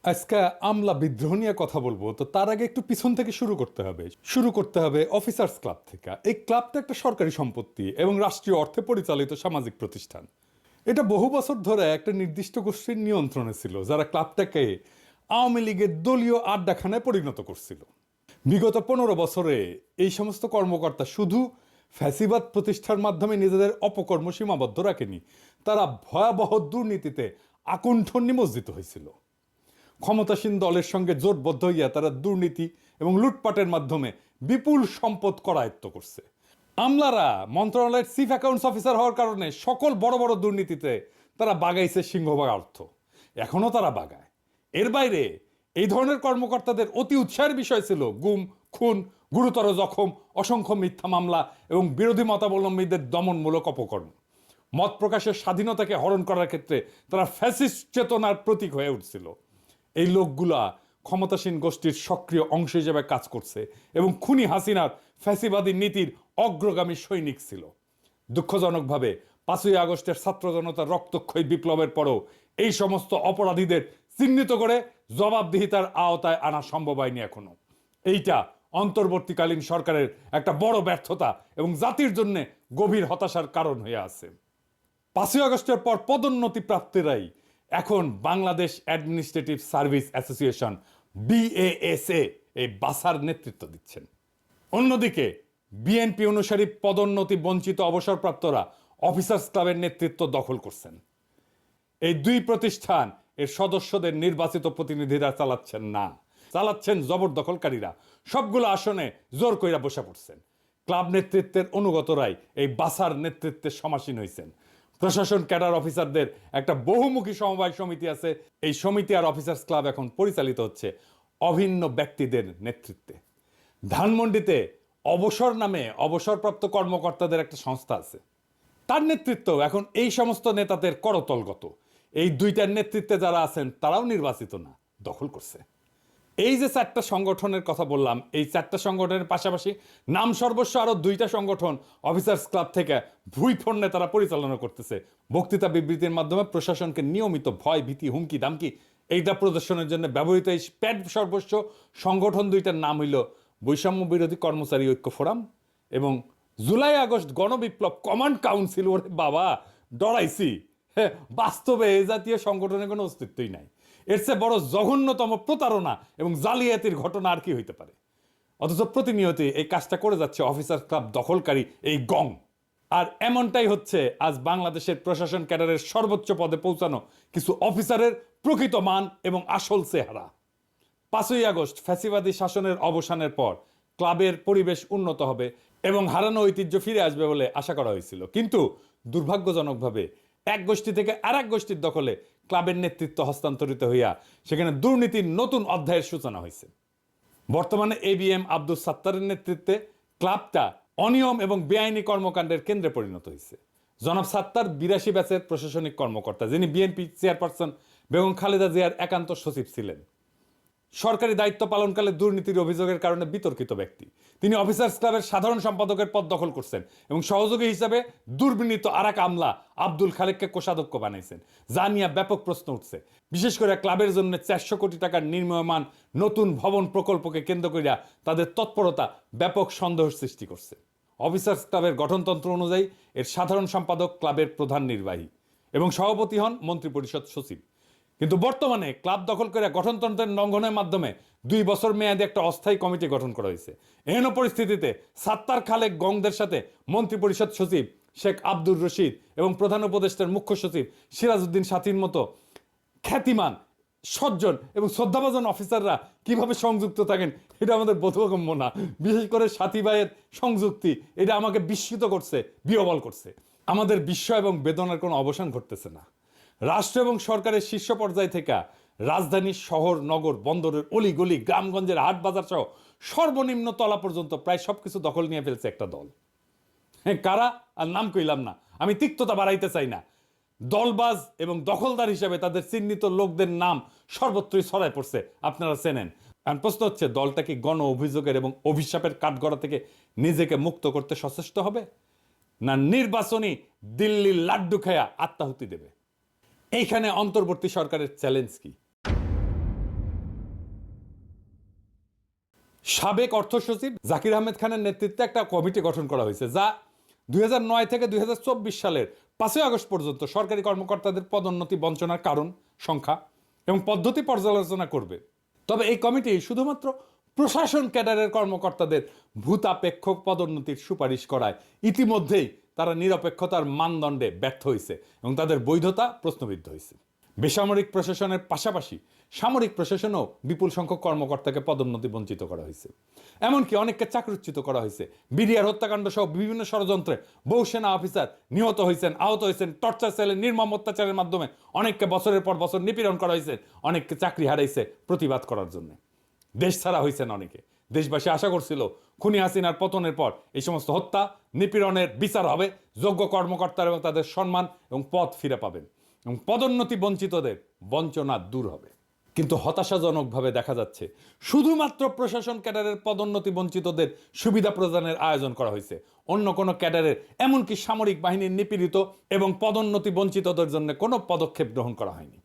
আজকে আমলা বিদ্রোহ নিয়ে কথা বলবো, তো তার আগে একটু পিছন থেকে শুরু করতে হবে অফিসার্স ক্লাব থেকে। এই ক্লাবটা একটা সরকারি সম্পত্তি এবং রাষ্ট্রীয় অর্থে পরিচালিত সামাজিক প্রতিষ্ঠান। এটা বহু বছর ধরে একটা নির্দিষ্ট গোষ্ঠীর নিয়ন্ত্রণে ছিল, যারা ক্লাবটাকে আওয়ামী লীগের দলীয় আড্ডাখানায় পরিণত করছিল। বিগত 15 বছরে এই সমস্ত কর্মকর্তা শুধু ফ্যাসিবাদ প্রতিষ্ঠার মাধ্যমে নিজেদের অপকর্ম সীমাবদ্ধ রাখেনি, তারা ভয়াবহ দুর্নীতিতে আকণ্ঠ নিমজ্জিত হয়েছিল। ক্ষমতাসীন দলের সঙ্গে জোটবদ্ধ হইয়া তারা দুর্নীতি এবং লুটপাটের মাধ্যমে বিপুল সম্পদ করায়ত্ত করছে। আমলারা মন্ত্রণালয়ের চিফ অ্যাকাউন্টস অফিসার হওয়ার কারণে সকল বড় বড় দুর্নীতিতে তারা বাগাইছে সিংহভাগ অর্থ, এখনও তারা বাগায়। এর বাইরে এই ধরনের কর্মকর্তাদের অতি উৎসাহের বিষয় ছিল গুম, খুন, গুরুতর জখম, অসংখ্য মিথ্যা মামলা এবং বিরোধী মতাবলম্বীদের দমনমূলক অপকর্ম। মত প্রকাশের স্বাধীনতাকে হরণ করার ক্ষেত্রে তারা ফ্যাসিস্ট চেতনার প্রতীক হয়ে উঠছিল। এই লোকগুলা ক্ষমতাসীন গোষ্ঠীর সক্রিয় অংশ হিসেবে কাজ করছে এবং খুনি হাসিনার ফ্যাসিবাদী নীতির অগ্রগামী সৈনিক ছিল। দুঃখজনকভাবে 5ই আগস্টের ছাত্র জনতার রক্তক্ষয়ী বিপ্লবের পরও এই সমস্ত অপরাধীদের চিহ্নিত করে জবাবদিহিতার আওতায় আনা সম্ভব হয়নি এখনো। এইটা অন্তর্বর্তীকালীন সরকারের একটা বড় ব্যর্থতা এবং জাতির জন্য গভীর হতাশার কারণ হয়ে আছে। 5ই আগস্টের পর পদোন্নতি প্রাপ্তিরাই এখন Bangladesh administrative service association BASA এই বাসার নেতৃত্ব দিচ্ছেন। অন্যদিকে বিএনপি অনুসারী পদোন্নতি বঞ্চিত অবসরপ্রাপ্তরা অফিসার্স ক্লাবের নেতৃত্ব দখল করছেন। এই দুই প্রতিষ্ঠান এর সদস্যদের নির্বাচিত প্রতিনিধিরা চালাচ্ছেন জবরদখলকারীরা। সবগুলো আসনে জোর কইরা বসে পড়ছেন। ক্লাব নেতৃত্বের অনুগতরাই এই বাসার নেতৃত্বে সমাসীন হয়েছেন। প্রশাসন ক্যাডার অফিসারদের একটা বহুমুখী সমবায় সমিতি আছে। এই সমিতি আর অফিসার্স ক্লাব এখন পরিচালিত হচ্ছে অভিন্ন ব্যক্তিদের নেতৃত্বে। ধানমন্ডিতে অবসর নামে অবসরপ্রাপ্ত কর্মকর্তাদের একটা সংস্থা আছে, তার নেতৃত্ব এখন এই সমস্ত নেতাদের করতলগত। এই দুইটার নেতৃত্বে যারা আছেন তারাও নির্বাচিত না, দখল করছে। এই যে 4টা সংগঠনের কথা বললাম, এই 4টা সংগঠনের পাশাপাশি নাম সর্বস্ব আরো 2টা সংগঠন অফিসার্স ক্লাব থেকে ভুইফোন নেতারা পরিচালনা করতেছে। বক্তৃতা বিবৃতির মাধ্যমে প্রশাসনকে নিয়মিত ভয়, ভীতি, হুমকি দামকি এইটা প্রদর্শনের জন্য ব্যবহৃত এই প্যাড সর্বস্ব সংগঠন 2টার নাম হইল বৈষম্য বিরোধী কর্মচারী ঐক্য ফোরাম এবং জুলাই আগস্ট গণবিপ্লব কমান্ড কাউন্সিল। ওরে বাবা, ডরাইছি। হ্যাঁ, বাস্তবে এই জাতীয় সংগঠনের কোনো অস্তিত্বই নাই। এর চেয়ে বড় জঘন্যতম প্রতারণা এবং জালিয়াতির ঘটনা আর কি হইতে পারে? অথচ প্রতিনিয়ত এই কাজটা করে যাচ্ছে অফিসার ক্লাব দখলকারী এই গং। আর এমনটাই হচ্ছে আজ বাংলাদেশের প্রশাসন ক্যাডারের সর্বোচ্চ পদে পৌঁছানো কিছু অফিসারের প্রকৃত মান এবং আসল চেহারা। 5ই আগস্ট ফ্যাসিবাদী শাসনের অবসানের পর ক্লাবের পরিবেশ উন্নত হবে এবং হারানো ঐতিহ্য ফিরে আসবে বলে আশা করা হয়েছিল, কিন্তু দুর্ভাগ্যজনকভাবে এক গোষ্ঠী থেকে আর এক গোষ্ঠীর দখলে ক্লাবের নেতৃত্ব হস্তান্তরিত হইয়া সেখানে দুর্নীতির নতুন অধ্যায়ের সূচনা হয়েছে। বর্তমানে ABM আব্দুল সাত্তারের নেতৃত্বে ক্লাবটা অনিয়ম এবং বেআইনি কর্মকাণ্ডের কেন্দ্রে পরিণত হয়েছে। জনাব সাত্তার 82 ব্যাচের প্রশাসনিক কর্মকর্তা, যিনি বিএনপি চেয়ারপারসন বেগম খালেদা জিয়ার একান্ত সচিব ছিলেন। সরকারি দায়িত্ব পালনকালে দুর্নীতির অভিযোগের কারণে বিতর্কিত ব্যক্তি। তিনি অফিসার্স ক্লাবের সাধারণ সম্পাদকের পদ দখল করছেন এবং সহযোগী হিসাবে দুর্বিনীত আরাক আমলা আব্দুল খালেককে কোষাধ্যক্ষ বানাইছেন, যা নিয়ে ব্যাপক প্রশ্ন উঠছে। বিশেষ করে ক্লাবের জন্য 400 কোটি টাকার নির্মীয়মান নতুন ভবন প্রকল্পকে কেন্দ্র করিয়া তাদের তৎপরতা ব্যাপক সন্দেহ সৃষ্টি করছে। অফিসার্স ক্লাবের গঠনতন্ত্র অনুযায়ী এর সাধারণ সম্পাদক ক্লাবের প্রধান নির্বাহী এবং সভাপতি হন মন্ত্রিপরিষদ সচিব। কিন্তু বর্তমানে ক্লাব দখল করে গঠনতন্ত্রের লঙ্ঘনের মাধ্যমে 2 বছর মেয়াদী একটা অস্থায়ী কমিটি গঠন করা হয়েছে। এহেন পরিস্থিতিতে সাত্তার খালেক গংদের সাথে মন্ত্রিপরিষদ সচিব শেখ আব্দুর রশিদ এবং প্রধান উপদেষ্টার মুখ্য সচিব সিরাজউদ্দিন সাথীর মতো খ্যাতিমান, সজ্জন এবং শ্রদ্ধাভাজন অফিসাররা কিভাবে সংযুক্ত থাকেন এটা আমাদের বোধগম্য না। বিশেষ করে সাথী ভাইয়ের সংযুক্তি, এটা আমাকে বিস্মিত করছে, বিহ্বল করছে। আমাদের বিস্ময় এবং বেদনার কোনো অবসান ঘটতেছে না। রাষ্ট্র এবং সরকারের শীর্ষ পর্যায় থেকে রাজধানীর শহর, নগর, বন্দরের অলিগলি, গ্রামগঞ্জের হাট বাজার সহ সর্বনিম্ন তলা পর্যন্ত প্রায় সবকিছু দখল নিয়ে ফেলছে একটা দল। হ্যাঁ, কারা আর নাম কইলাম না, আমি তিক্ততা বাড়াইতে চাই না। দলবাজ এবং দখলদার হিসেবে তাদের চিহ্নিত লোকদের নাম সর্বত্রই ছড়ায় পড়ছে, আপনারা চেনেন। এখন প্রশ্ন হচ্ছে, দলটা কি গণ অভিযোগের এবং অভিশাপের কাঠগড়া থেকে নিজেকে মুক্ত করতে সচেষ্ট হবে, না নির্বাচনী দিল্লির লাড্ডু খেয়া আত্মাহুতি দেবে? এইখানে অন্তর্বর্তী সরকারের চ্যালেঞ্জ কি? সাবেক অর্থ সচিব জাকির আহমেদ খানের নেতৃত্বে একটা কমিটি গঠন করা হয়েছে, যা 2009 থেকে 2024 সালের 5 আগস্ট পর্যন্ত সরকারি কর্মকর্তাদের পদোন্নতি বঞ্চনার কারণ, সংখ্যা এবং পদ্ধতি পর্যালোচনা করবে। তবে এই কমিটি শুধুমাত্র প্রশাসন ক্যাডারের কর্মকর্তাদের ভূতাপেক্ষ পদোন্নতির সুপারিশ করায় ইতিমধ্যেই তারা নিরপেক্ষতার মানদণ্ডে ব্যর্থ হয়েছে এবং তাদের বৈধতা প্রশ্নবিদ্ধ হয়েছে। বেসামরিক প্রশাসনের পাশাপাশি সামরিক প্রশাসনেও বিপুল সংখ্যক কর্মকর্তাকে পদোন্নতি বঞ্চিত করা হয়েছে। এমনকি অনেককে চাকরিচ্যুত করা হয়েছে। বিডিআর হত্যাকাণ্ড সহ বিভিন্ন ষড়যন্ত্রে বহু সেনা অফিসার নিহত হয়েছেন, আহত হয়েছেন। টর্চার সেলের নির্মম অত্যাচারের মাধ্যমে অনেককে বছরের পর বছর নিপীড়ন করা হয়েছে, অনেককে চাকরি হারাইছে প্রতিবাদ করার জন্য। দেশ ছাড়া হয়েছেন অনেকে। দেশবাসী আশা করছিল খুনি হাসিনার পতনের পর এই সমস্ত হত্যা নিপীড়নের বিচার হবে, যোগ্য কর্মকর্তারা এবং তাদের সম্মান এবং পদ ফিরে পাবেন এবং পদোন্নতি বঞ্চিতদের বঞ্চনা দূর হবে। কিন্তু হতাশাজনকভাবে দেখা যাচ্ছে শুধুমাত্র প্রশাসন ক্যাডারের পদোন্নতি বঞ্চিতদের সুবিধা প্রদানের আয়োজন করা হয়েছে। অন্য কোনো ক্যাডারের, এমনকি সামরিক বাহিনীর নিপীড়িত এবং পদোন্নতি বঞ্চিতদের জন্য কোনো পদক্ষেপ গ্রহণ করা হয়নি।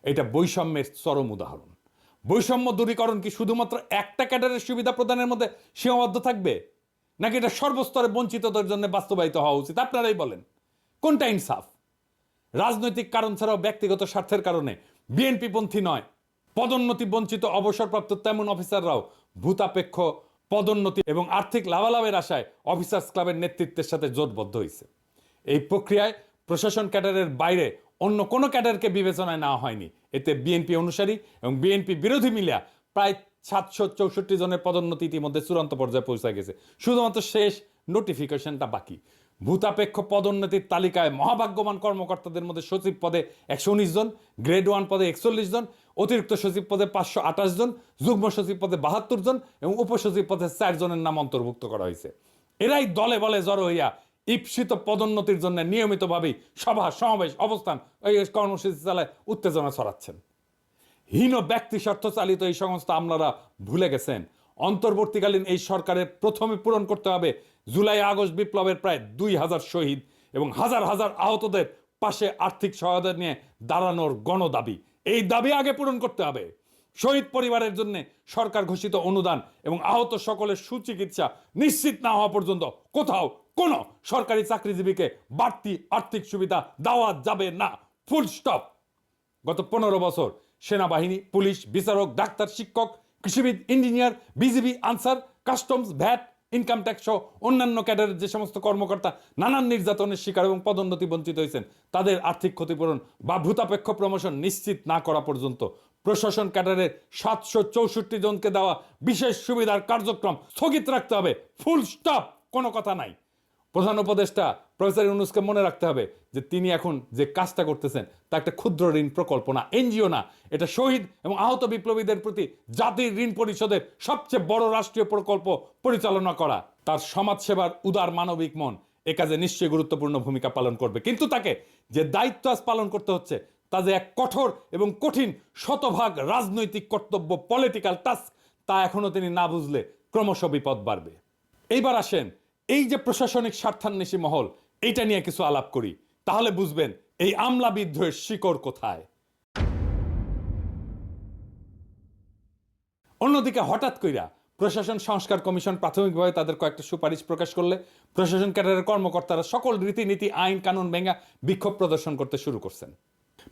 এটা বৈষম্যের চরম উদাহরণ। বৈষম্য দূরীকরণ কি শুধুমাত্র একটা ক্যাডারের সুবিধা প্রদানের মধ্যে সীমাবদ্ধ থাকবে, নাকি এটা সর্বস্তরে বঞ্চিতদের জন্য বাস্তবায়িত হওয়া উচিত? আপনারাই বলেন, কোনটা ইনসাফ? রাজনৈতিক কারণ ছাড়াও ব্যক্তিগত স্বার্থের কারণে বিএনপি পন্থী নয়, পদোন্নতি বঞ্চিত অবসরপ্রাপ্ত তেমন অফিসাররাও ভূতাপেক্ষ পদোন্নতি এবং আর্থিক লাভালাভের আশায় অফিসার্স ক্লাবের নেতৃত্বের সাথে জোটবদ্ধ হয়েছে। এই প্রক্রিয়ায় প্রশাসন ক্যাডারের বাইরে অন্য কোনো ক্যাডারকে বিবেচনায় নেওয়া হয়নি। এতে বিএনপি অনুসারী এবং বিএনপি বিরোধী মিলিয়া প্রায় 764 জনের পদোন্নতি ইতিমধ্যে চূড়ান্ত পর্যায়ে পৌঁছে গেছে। শুধুমাত্র শেষ নোটিফিকেশনটা বাকি। ভূতাপেক্ষ পদোন্নতির তালিকায় মহাভাগ্যবান কর্মকর্তাদের মধ্যে সচিব পদে 119 জন, গ্রেড 1 পদে 41 জন, অতিরিক্ত সচিব পদে 528 জন, যুগ্ম সচিব পদে 72 জন এবং উপসচিব পদে 4 জনের নাম অন্তর্ভুক্ত করা হয়েছে। এরাই দলে বলে জড়ো হইয়া ঈপ্সিত পদোন্নতির জন্য নিয়মিতভাবেই সভা, সমাবেশ, অবস্থান, এই কর্মসূচি চালায় উত্তেজনা ছড়াচ্ছেন। হীন ব্যক্তি স্বার্থ চালিত এই সমস্ত আমলারা ভুলে গেছেন অন্তর্বর্তীকালীন এই সরকারের প্রথমে পূরণ করতে হবে জুলাই আগস্ট বিপ্লবের প্রায় 2000 শহীদ এবং হাজার হাজার আহতদের পাশে আর্থিক সহায়তা নিয়ে দাঁড়ানোর গণদাবি। এই দাবি আগে পূরণ করতে হবে। শহীদ পরিবারের জন্য সরকার ঘোষিত অনুদান এবং আহত সকলের সুচিকিৎসা নিশ্চিত না হওয়া পর্যন্ত কোথাও কোনো সরকারি চাকরিজীবীকে বাড়তি আর্থিক সুবিধা দেওয়া যাবে না। Full stop. গত 15 বছর সেনাবাহিনী, পুলিশ, বিচারক, ডাক্তার, শিক্ষক, কৃষিবিদ, engineer, BGB, Ansar, customs, VAT, income tax সহ অন্যান্য ক্যাডারের যে সমস্ত কর্মকর্তা নানান নির্যাতনের শিকার এবং পদোন্নতি বঞ্চিত হয়েছেন, তাদের আর্থিক ক্ষতিপূরণ বা ভূতাপেক্ষ প্রমোশন নিশ্চিত না করা পর্যন্ত প্রশাসন ক্যাডারের 764 জনকে দেওয়া বিশেষ সুবিধার কার্যক্রম স্থগিত রাখতে হবে। Full stop. কোনো কথা নাই। প্রধান উপদেষ্টা প্রফেসর ইউনূসকে মনে রাখতে হবে যে তিনি এখন যে কাজটা করতেছেন তা একটা ক্ষুদ্র ঋণ প্রকল্প না, এনজিও না। এটা শহীদ এবং আহত বিপ্লবীদের প্রতি জাতির ঋণ পরিশোধের সবচেয়ে বড় রাষ্ট্রীয় প্রকল্প পরিচালনা করা। তার সমাজসেবার উদার মানবিক মন এ কাজে নিশ্চয়ই গুরুত্বপূর্ণ ভূমিকা পালন করবে। কিন্তু তাকে যে দায়িত্ব আজ পালন করতে হচ্ছে তা যে এক কঠোর এবং কঠিন শতভাগ রাজনৈতিক কর্তব্য, পলিটিক্যাল টাস্ক, তা এখনো তিনি না বুঝলে ক্রমশ বিপদ বাড়বে। এইবার আসেন এই যে প্রশাসনিক স্বার্থান্বেষী মহল, এইটা নিয়ে কিছু আলাপ করি, তাহলে বুঝবেন এই আমলা বিদ্রোহের শিকড় কোথায়। অন্যদিকে হঠাৎ কইরা প্রশাসন সংস্কার কমিশন প্রাথমিকভাবে তাদের কয়েকটা সুপারিশ প্রকাশ করলে প্রশাসন ক্যাডারের কর্মকর্তারা সকল রীতিনীতি, আইন কানুন ভেঙে বিক্ষোভ প্রদর্শন করতে শুরু করছেন।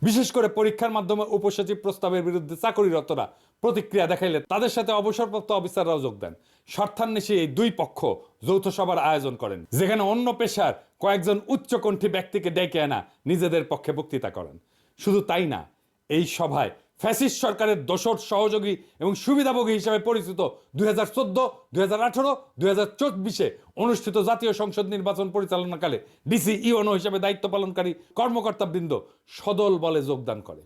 বিশেষ করে পরীক্ষার মাধ্যমে উপসচিব প্রস্তাবের বিরুদ্ধে চাকরিরতরা প্রতিক্রিয়া দেখাইলে তাদের সাথে অবসরপ্রাপ্ত অফিসাররাও যোগ দেন। স্বার্থান্বেষী এই দুই পক্ষ যৌথ সভার আয়োজন করেন, যেখানে অন্য পেশার কয়েকজন উচ্চকণ্ঠী ব্যক্তিকে ডেকে আনা নিজেদের পক্ষে বক্তৃতা করেন। শুধু তাই না, এই সভায় ফ্যাসিস্ট সরকারের দোসর, সহযোগী এবং সুবিধাভোগী হিসেবে পরিচিত 2014, 2018, 2024 অনুষ্ঠিত জাতীয় সংসদ নির্বাচন পরিচালনাকালে ডিসি, ইউএনও হিসেবে দায়িত্ব পালনকারী কর্মকর্তাবৃন্দ সদল বলে যোগদান করে,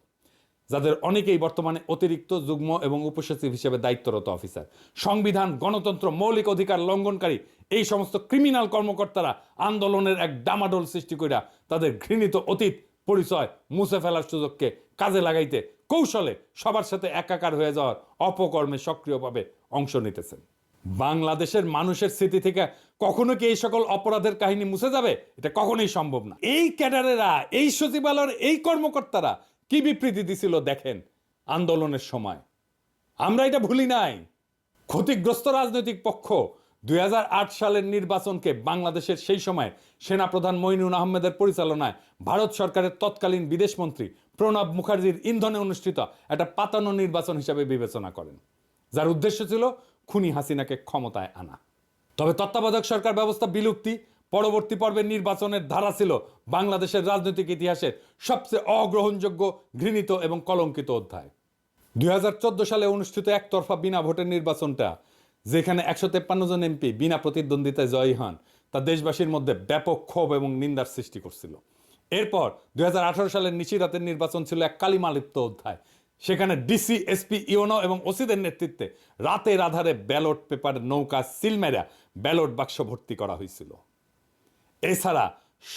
যাদের অনেকেই বর্তমানে অতিরিক্ত, যুগ্ম এবং উপসচিব হিসেবে দায়িত্বরত অফিসার। সংবিধান, গণতন্ত্র, মৌলিক অধিকার লঙ্ঘনকারী এই সমস্ত ক্রিমিনাল কর্মকর্তারা আন্দোলনের এক ডামাডোল সৃষ্টি কইরা তাদের ঘৃণিত অতীত পরিচয় মুছে ফেলার সুযোগকে কাজে লাগাইতে কৌশলে সবার সাথে একাকার হয়ে যাওয়ার অপকর্মে সক্রিয়ভাবে অংশ নিতেছেন। বাংলাদেশের মানুষের স্মৃতি থেকে কখনো কি এই সকল অপরাধের কাহিনী মুছে যাবে? এটা কখনোই সম্ভব না। এই ক্যাডারেরা, এই সচিবালয়ের এই কর্মকর্তারা কি বিবৃতি দিছিল দেখেন আন্দোলনের সময়। আমরা এটা ভুলি নাই। ক্ষতিগ্রস্ত রাজনৈতিক পক্ষ 2008 সালের নির্বাচনকে বাংলাদেশের সেই সময় সেনাপ্রধান মঈনুল আহমেদের পরিচালনায় ভারত সরকারের তৎকালীন বিদেশমন্ত্রী প্রণব মুখার্জির ইন্ধনে অনুষ্ঠিত একটা পাতানো নির্বাচন হিসাবে বিবেচনা করেন, যার উদ্দেশ্য ছিল খুনি হাসিনাকে ক্ষমতায় আনা। তবে তত্ত্বাবধায়ক সরকার ব্যবস্থা বিলুপ্তি পরবর্তী পর্বের নির্বাচনের ধারা ছিল বাংলাদেশের রাজনৈতিক ইতিহাসের সবচেয়ে অগ্রহণযোগ্য, ঘৃণিত এবং কলঙ্কিত অধ্যায়। 2014 সালে অনুষ্ঠিত একতরফা বিনা ভোটের নির্বাচনটা, যেখানে 153 জন এমপি বিনা প্রতিদ্বন্দ্বিতায় জয়ী হন, তা দেশবাসীর মধ্যে ব্যাপক ক্ষোভ এবং নিন্দার সৃষ্টি করছিল। এরপর 2018 সালের নিশিরাতের নির্বাচন ছিল এক কালিমালিপ্ত অধ্যায়। সেখানে ডিসি, এসপি, ইউনো এবং ওসিদের নেতৃত্বে রাতের আধারে ব্যালট পেপার নৌকা সিলমেরা ব্যালট বাক্স ভর্তি করা হয়েছিল। এছাড়া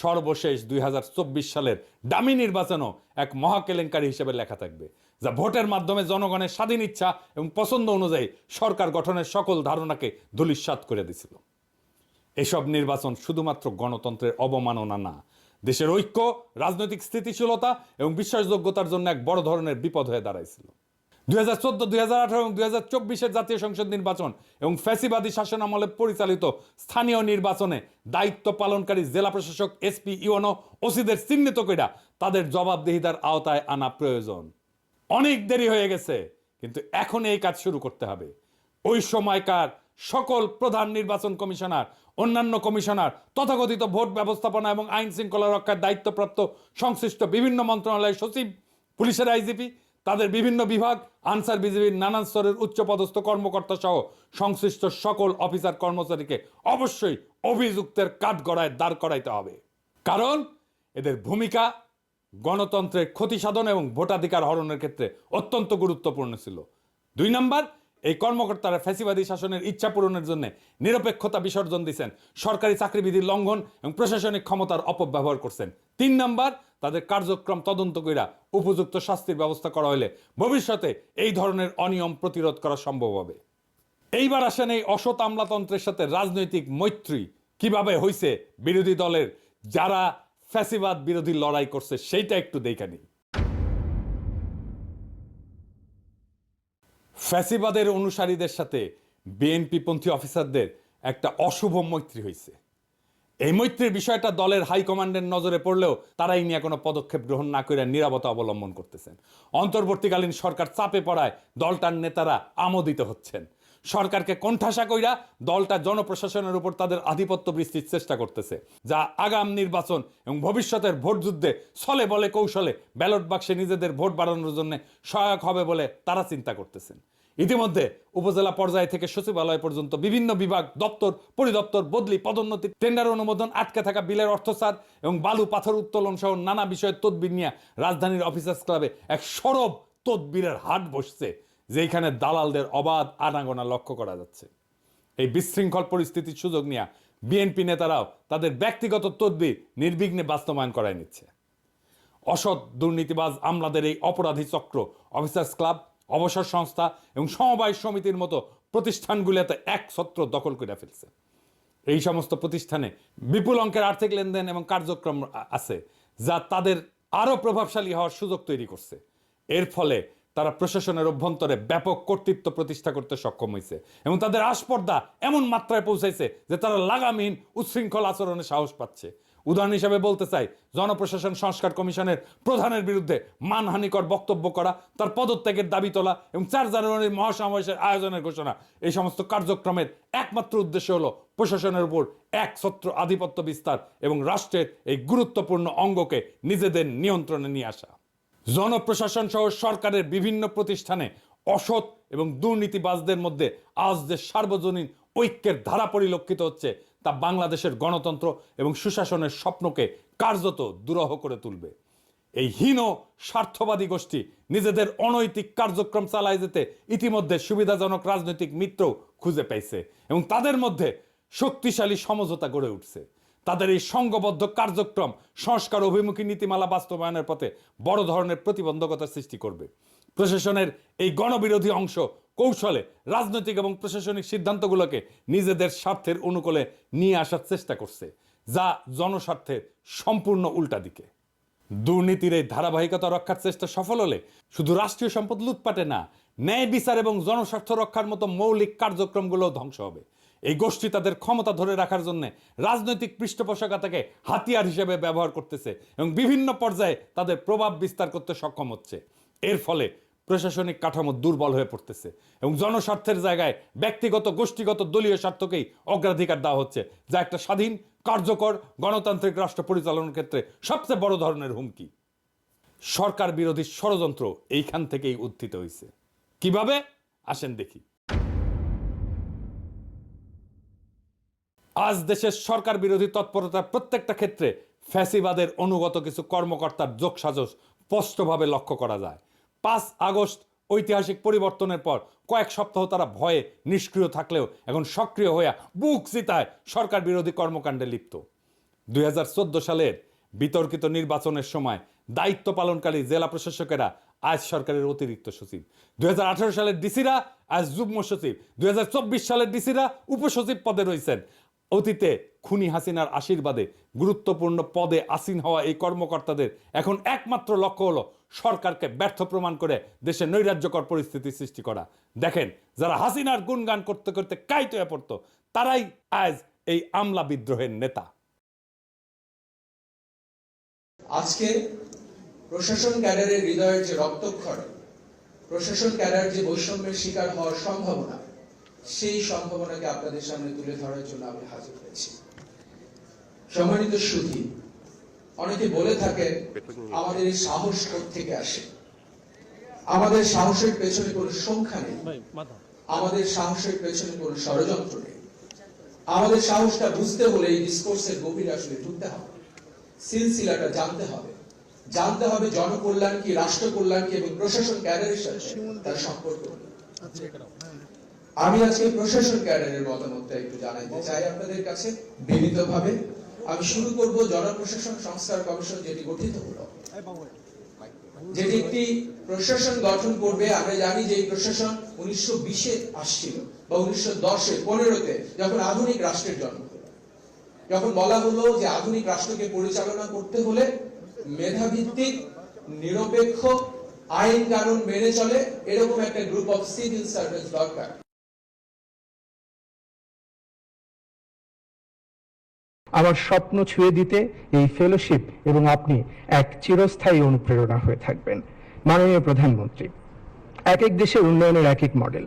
সর্বশেষ 2024 সালের ডামি নির্বাচনও এক মহাকেলেঙ্কারি হিসেবে লেখা থাকবে, যা ভোটের মাধ্যমে জনগণের স্বাধীন ইচ্ছা এবং পছন্দ অনুযায়ী সরকার গঠনের সকল ধারণাকে ধূলিসাৎ করে দিছিল। এসব নির্বাচন শুধুমাত্র গণতন্ত্রের অবমাননা না, দেশের ঐক্য, রাজনৈতিক স্থিতিশীলতা এবং বিশ্বাসযোগ্যতার জন্য এক বড় ধরনের বিপদ হয়ে দাঁড়াইছিল। 2014, 2018 এবং 2024 জাতীয় সংসদ নির্বাচন এবং ফ্যাসিবাদী শাসনামলে পরিচালিত স্থানীয় নির্বাচনে দায়িত্ব পালনকারী জেলা প্রশাসক, এসপি, ইউনো, ওসিদের চিহ্নিত কইরা তাদের জবাবদিহিতার আওতায় আনা প্রয়োজন। অনেক দেরি হয়ে গেছে, কিন্তু এখন এই কাজ শুরু করতে হবে। ওই সময়কার সকল প্রধান নির্বাচন কমিশনার, অন্যান্য কমিশনার, তথাকথিত ভোট ব্যবস্থাপনা এবং আইন শৃঙ্খলা রক্ষার দায়িত্বপ্রাপ্ত সংশ্লিষ্ট বিভিন্ন মন্ত্রণালয়ের সচিব, পুলিশের আইজিপি, তাদের বিভিন্ন বিভাগ, আনসার বিজিবির নানান স্তরের উচ্চপদস্থ কর্মকর্তা সহ সংশ্লিষ্ট সকল অফিসার কর্মচারীকে অবশ্যই অভিযুক্তের কাঠগড়ায় দাঁড় করাইতে হবে। কারণ এদের ভূমিকা গণতন্ত্রের ক্ষতি সাধন এবং ভোটাধিকার হরণের ক্ষেত্রে অত্যন্ত গুরুত্বপূর্ণ ছিল। 2 নাম্বার, এই কর্মকর্তারা ফ্যাসিবাদী শাসনের ইচ্ছা পূরণের জন্য নিরপেক্ষতা বিসর্জন দিচ্ছেন, সরকারি চাকরিবিধির লঙ্ঘন এবং প্রশাসনিক ক্ষমতার অপব্যবহার করছেন। 3 নাম্বার, তাদের কার্যক্রম তদন্ত কইরা উপযুক্ত শাস্তির ব্যবস্থা করা হলে ভবিষ্যতে এই ধরনের অনিয়ম প্রতিরোধ করা সম্ভব হবে। এইবার আসেন এই অসৎ আমলাতন্ত্রের সাথে রাজনৈতিক মৈত্রী কিভাবে হইছে বিরোধী দলের, যারা ফ্যাসিবাদ বিরোধী লড়াই করছে, সেইটা একটু দেখে নিই। ফ্যাসিবাদের অনুসারীদের সাথে বিএনপিপন্থী অফিসারদের একটা অশুভ মৈত্রী হয়েছে। এই মৈত্রীর বিষয়টা দলের হাইকমান্ডের নজরে পড়লেও তারাই নিয়ে কোনো পদক্ষেপ গ্রহণ না করে নীরবতা অবলম্বন করতেছেন। অন্তর্বর্তীকালীন সরকার চাপে পড়ায় দলটার নেতারা আমোদিত হচ্ছেন। সরকারকে কোণঠাসা কইরা দলটা জনপ্রশাসনের উপর তাদের আধিপত্য বৃষ্টির চেষ্টা করতেছে, যা আগাম নির্বাচন এবং ভবিষ্যতের ভোট যুদ্ধে ছলে বলে কৌশলে ব্যালট বাক্সে নিজেদের ভোট বাড়ানোর জন্য সহায়ক হবে বলে তারা চিন্তা করতেছেন। ইতিমধ্যে উপজেলা পর্যায় থেকে সচিবালয় পর্যন্ত বিভিন্ন বিভাগ, দপ্তর, পরিদপ্তর, বদলি, পদোন্নতি, টেন্ডার অনুমোদন, আটকে থাকা বিলের অর্থসার এবং বালু পাথর উত্তোলন সহ নানা বিষয়ের তদবির নিয়ে রাজধানীর অফিসার্স ক্লাবে এক সরব তদবিরের হাট বসছে, যেখানে দালালদের অবাধ আনাগোনা লক্ষ্য করা যাচ্ছে। এই বিশৃঙ্খল পরিস্থিতির সুযোগ নিয়ে বিএনপি নেতারাও তাদের ব্যক্তিগত তদবির নির্বিঘ্নে বাস্তবায়ন করায় নিচ্ছে। অসৎ দুর্নীতিবাজ আমলাদের এই অপরাধী চক্র অফিসার্স ক্লাব, অবসর সংস্থা এবং সমবায় সমিতির মতো প্রতিষ্ঠানগুলোতে এক ছত্র দখল করে ফেলছে। এই সমস্ত প্রতিষ্ঠানে বিপুল অঙ্কের আর্থিক লেনদেন এবং কার্যক্রম আছে, যা তাদের আরও প্রভাবশালী হওয়ার সুযোগ তৈরি করছে। এর ফলে তারা প্রশাসনের অভ্যন্তরে ব্যাপক কর্তৃত্ব প্রতিষ্ঠা করতে সক্ষম হয়েছে এবং তাদের আস্পর্ধা এমন মাত্রায় পৌঁছাইছে যে তারা লাগামহীন উচ্ছৃঙ্খল আচরণে সাহস পাচ্ছে। উদাহরণ হিসেবে বলতে চাই, জনপ্রশাসন সংস্কার কমিশনের প্রধানের বিরুদ্ধে মানহানিকর বক্তব্য করা, তার পদত্যাগের দাবি তোলা এবং 4 জানুয়ারির মহাসমাবেশের আয়োজনের ঘোষণা, এই সমস্ত কার্যক্রমের একমাত্র উদ্দেশ্য হলো প্রশাসনের উপর একছত্র আধিপত্য বিস্তার এবং রাষ্ট্রের এই গুরুত্বপূর্ণ অঙ্গকে নিজেদের নিয়ন্ত্রণে নিয়ে আসা। জনপ্রশাসন সহ সরকারের বিভিন্ন প্রতিষ্ঠানে অসৎ এবং দুর্নীতিবাজদের মধ্যে আজ যে সার্বজনীন ঐক্যের ধারা পরিলক্ষিত হচ্ছে, তা বাংলাদেশের গণতন্ত্র এবং সুশাসনের স্বপ্নকে কার্যত দুরূহ করে তুলবে। এই হীন স্বার্থবাদী গোষ্ঠী নিজেদের অনৈতিক কার্যক্রম চালায় যেতে ইতিমধ্যে সুবিধাজনক রাজনৈতিক মিত্র খুঁজে পেয়েছে এবং তাদের মধ্যে শক্তিশালী সমঝোতা গড়ে উঠছে। তাদের এই সংঘবদ্ধ কার্যক্রম সংস্কার অভিমুখী নীতিমালা বাস্তবায়নের পথে বড় ধরনের প্রতিবন্ধকতা সৃষ্টি করবে। প্রশাসনের এই গণবিরোধী অংশ কৌশলে রাজনৈতিক এবং প্রশাসনিক সিদ্ধান্তগুলোকে নিজেদের স্বার্থের অনুকূলে নিয়ে আসার চেষ্টা করছে, যা জনস্বার্থের সম্পূর্ণ উল্টা দিকে। দুর্নীতির এই ধারাবাহিকতা রক্ষার চেষ্টা সফল হলে শুধু রাষ্ট্রীয় সম্পদ লুটপাটে না, ন্যায় বিচার এবং জনস্বার্থ রক্ষার মতো মৌলিক কার্যক্রমগুলো ধ্বংস হবে। এই গোষ্ঠী তাদের ক্ষমতা ধরে রাখার জন্য রাজনৈতিক পৃষ্ঠপোষকতাকে হাতিয়ার হিসেবে ব্যবহার করতেছে এবং বিভিন্ন পর্যায়ে তাদের প্রভাব বিস্তার করতে সক্ষম হচ্ছে। এর ফলে প্রশাসনিক কাঠামো দুর্বল হয়ে পড়তেছে এবং জনস্বার্থের জায়গায় ব্যক্তিগত গোষ্ঠীগত দলীয় স্বার্থকেই অগ্রাধিকার দেওয়া হচ্ছে, যা একটা স্বাধীন কার্যকর গণতান্ত্রিক রাষ্ট্র পরিচালনার ক্ষেত্রে সবচেয়ে বড় ধরনের হুমকি। সরকার বিরোধী ষড়যন্ত্র এইখান থেকেই উত্থিত হয়েছে। কিভাবে আসেন দেখি। আজ দেশের সরকার বিরোধী তৎপরতার প্রত্যেকটা ক্ষেত্রে ফ্যাসিবাদের অনুগত কিছু কর্মকর্তার যোগসাজশ স্পষ্টভাবে লক্ষ্য করা যায়। 5 আগস্ট ঐতিহাসিক পরিবর্তনের পর কয়েক সপ্তাহ তারা ভয়ে নিষ্ক্রিয় থাকলেও এখন সক্রিয় হয়ে বুক চিতায় সরকার বিরোধী কর্মকাণ্ডে লিপ্ত। 2014 সালের বিতর্কিত নির্বাচনের সময় দায়িত্ব পালনকারী জেলা প্রশাসকেরা আজ সরকারের অতিরিক্ত সচিব, 2018 সালের ডিসিরা আজ যুগ্ম সচিব, 2024 সালের ডিসিরা উপসচিব পদে রয়েছেন। অতীতে খুনি হাসিনার আশীর্বাদে গুরুত্বপূর্ণ পদে আসীন হওয়া এই কর্মকর্তাদের এখন একমাত্র লক্ষ্য হলো সরকারকে ব্যর্থ প্রমাণ করে দেশে নৈরাজ্যকর পরিস্থিতি সৃষ্টি করা। দেখেন, যারা হাসিনার গুণগান করতে করতে কাইত হয়ে পড়তো, তারাই আজ এই আমলা বিদ্রোহের নেতা। আজকে প্রশাসন ক্যাডারের হৃদয়ের যে রক্তক্ষরণ, প্রশাসন ক্যাডার যে বৈষম্যের শিকার হওয়ার সম্ভাবনা, সেই সম্ভাবনাকে আপনাদের সামনে তুলে ধরার জন্য আমি হাজির হয়েছি। সম্মানিত সুধী, অনেকে বলে থাকেন আমাদের এই সাহস কোত্থেকে আসে। আমাদের সাহসের পেছনে কোনো সংখ্যা নেই, আমাদের সাহসের পেছনে কোনো ষড়যন্ত্র নেই। আমাদের সাহসটা বুঝতে হলে এই ডিসকোর্সের গভীরে আসলে ঢুকতে হবে, সিলসিলাটা জানতে হবে, জানতে হবে জনকল্যাণ কি, রাষ্ট্র কল্যাণ কি এবং প্রশাসন ক্যাডারের সাথে তার সম্পর্ক। আমি আজকে প্রশাসন ক্যাডারের মতামতটা একটু জানাতে চাই আপনাদের কাছে বিনীতভাবে। আমি শুরু করব জনপ্রশাসন সংস্কার কমিশন যেটি গঠিত হলো, যেটি একটি প্রশাসন গঠন করবে। আমরা জানি যে এই প্রশাসন 1920-এ আসছিল বা 1910-এ 15-তে যখন আধুনিক রাষ্ট্রের জন্ম হলো, যখন বলা হলো যে আধুনিক রাষ্ট্রকে পরিচালনা করতে হলে মেধাভিত্তিক, নিরপেক্ষ, আইন কানুন মেনে চলে এরকম একটা গ্রুপ অফ সিভিল সার্ভেন্ট দরকার। আমার স্বপ্ন ছুঁয়ে দিতে এই ফেলোশিপ এবং আপনি এক চিরস্থায়ী অনুপ্রেরণা হয়ে থাকবেন। মাননীয় প্রধানমন্ত্রী, এক এক দেশের উন্নয়নের এক এক মডেল।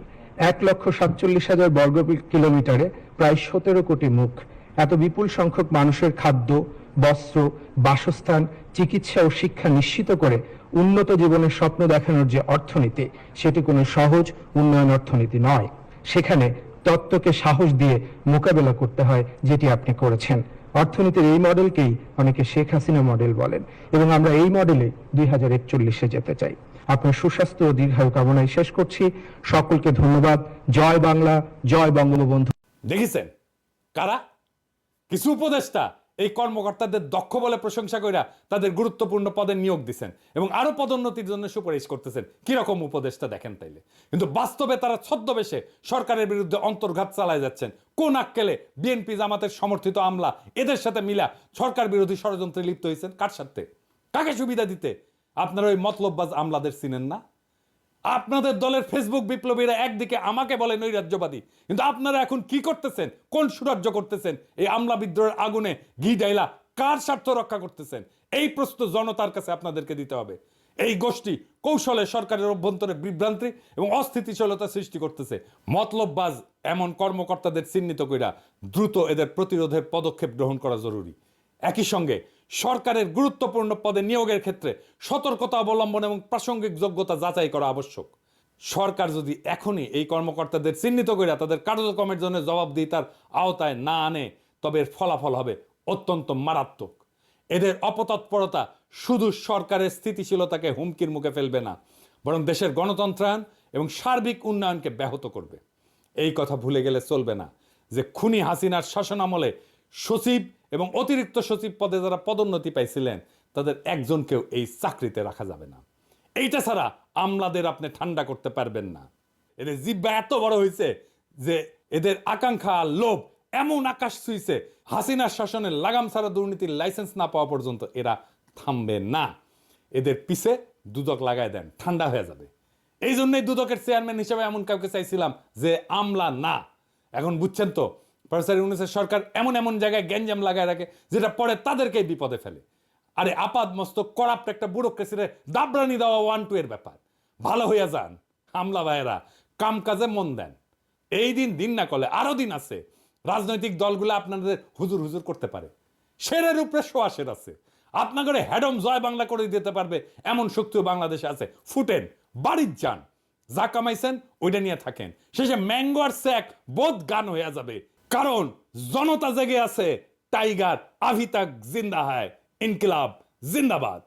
1,47,000 বর্গ কিলোমিটারে প্রায় 17 কোটি মুখ, এত বিপুল সংখ্যক মানুষের খাদ্য, বস্ত্র, বাসস্থান, চিকিৎসা ও শিক্ষা নিশ্চিত করে উন্নত জীবনের স্বপ্ন দেখানোর যে অর্থনীতি, সেটি কোনো সহজ উন্নয়ন অর্থনীতি নয়। সেখানে তত্ত্বকে সাহস দিয়ে মোকাবেলা করতে হয়, যেটি আপনি করেছেন। অর্থনীতির এই মডেলকেই অনেকে শেখ হাসিনা মডেল বলেন এবং আমরা এই মডেলে 2041-এ যেতে চাই। আপনার সুস্বাস্থ্য ও দীর্ঘায়ু কামনায় শেষ করছি। সকলকে ধন্যবাদ। জয় বাংলা, জয় বঙ্গবন্ধু। দেখেছেন কারা? কিছু উপদেষ্টা এই কর্মকর্তাদের দক্ষ বলে প্রশংসা কইরা তাদের গুরুত্বপূর্ণ পদে নিয়োগ দিচ্ছেন এবং আরো পদোন্নতির জন্য সুপারিশ করতেছেন। কিরকম উপদেষ্টা দেখেন তাইলে। কিন্তু বাস্তবে তারা ছদ্মবেশে সরকারের বিরুদ্ধে অন্তর্ঘাত চালায় যাচ্ছেন। কোন আক্কেলে বিএনপি জামাতের সমর্থিত আমলা এদের সাথে মিলা সরকার বিরোধী ষড়যন্ত্রে লিপ্ত হয়েছেন? কার স্বার্থে? কাকে সুবিধা দিতে? আপনারা ওই মতলববাজ আমলাদের চিনেন না? আপনাদের দলের ফেসবুক বিপ্লবীরা একদিকে আমাকে বলে নৈরাজ্যবাদী, কিন্তু আপনারা এখন কি করতেছেন? কোন সুরাজ্য করতেছেন? এই আমলা বিদ্রোহের আগুনে ঘি ডাইলা কার স্বার্থ রক্ষা করতেছেন? এই প্রশ্ন জনতার কাছে আপনাদেরকে দিতে হবে। এই গোষ্ঠী কৌশলে সরকারের অভ্যন্তরে বিভ্রান্তি এবং অস্থিতিশীলতা সৃষ্টি করতেছে। মতলববাজ এমন কর্মকর্তাদের চিহ্নিত কইরা দ্রুত এদের প্রতিরোধের পদক্ষেপ গ্রহণ করা জরুরি। একই সঙ্গে সরকারের গুরুত্বপূর্ণ পদে নিয়োগের ক্ষেত্রে সতর্কতা অবলম্বন এবং প্রাসঙ্গিক যোগ্যতা যাচাই করা আবশ্যক। সরকার যদি এখনই এই কর্মকর্তাদের চিহ্নিত করে তাদের কার্যক্রমের জন্য জবাবদিহিতার আওতায় না আনে, তবে এর ফলাফল হবে অত্যন্ত মারাত্মক। এদের অপতৎপরতা শুধু সরকারের স্থিতিশীলতাকে হুমকির মুখে ফেলবে না, বরং দেশের গণতন্ত্রায়ন এবং সার্বিক উন্নয়নকে ব্যাহত করবে। এই কথা ভুলে গেলে চলবে না যে খুনি হাসিনার শাসনামলে সচিব এবং অতিরিক্ত সচিব পদে যারা পদোন্নতি পাইছিলেন, তাদের একজনকেও এই চাকরিতে রাখা যাবে না। এইটা ছাড়া আমলাদের আপনি ঠান্ডা করতে পারবেন না। এদের জিব্বা এত বড় হয়েছে যে এদের আকাঙ্ক্ষা আর লোভ এমন আকাশ ছুঁইছে, হাসিনার শাসনের লাগাম ছাড়া দুর্নীতির লাইসেন্স না পাওয়া পর্যন্ত এরা থামবে না। এদের পিছে দুদক লাগায় দেন, ঠান্ডা হয়ে যাবে। এই জন্যই দুদকের চেয়ারম্যান হিসেবে এমন কাউকে চাইছিলাম যে আমলা না। এখন বুঝছেন তো, প্রফেসর ইউনূসের সরকার এমন এমন জায়গায় গ্যাঞ্জাম লাগায় রাখে যেটা পরে তাদেরকেই বিপদে ফেলে। আরে আপাদ মস্তক করাপ্ট একটা ব্যুরোক্রেসিরে দাবরানি দেওয়া 1-2 এর ব্যাপার। ভালো হইয়া যান আমলা ভাইয়েরা, কাম কাজে মন দেন। এই দিন না করলে আরো দিন আছে রাজনৈতিক দলগুলো আপনাদের হুজুর হুজুর করতে পারে। শেরের উপরে সোয়াশের আছে, আপনাদের হ্যাডম জয় বাংলা করে দিতে পারবে এমন শক্তিও বাংলাদেশে আছে। ফুটেন, বাড়ির যান, যা কামাইছেন ওইটা নিয়ে থাকেন, শেষে ম্যাঙ্গো আর স্যাক বোধ গান হয়ে যাবে। কারণ জনতা জেগে আছে, টাইগার আভি তাক জিন্দা হয়, ইনকিলাব জিন্দাবাদ।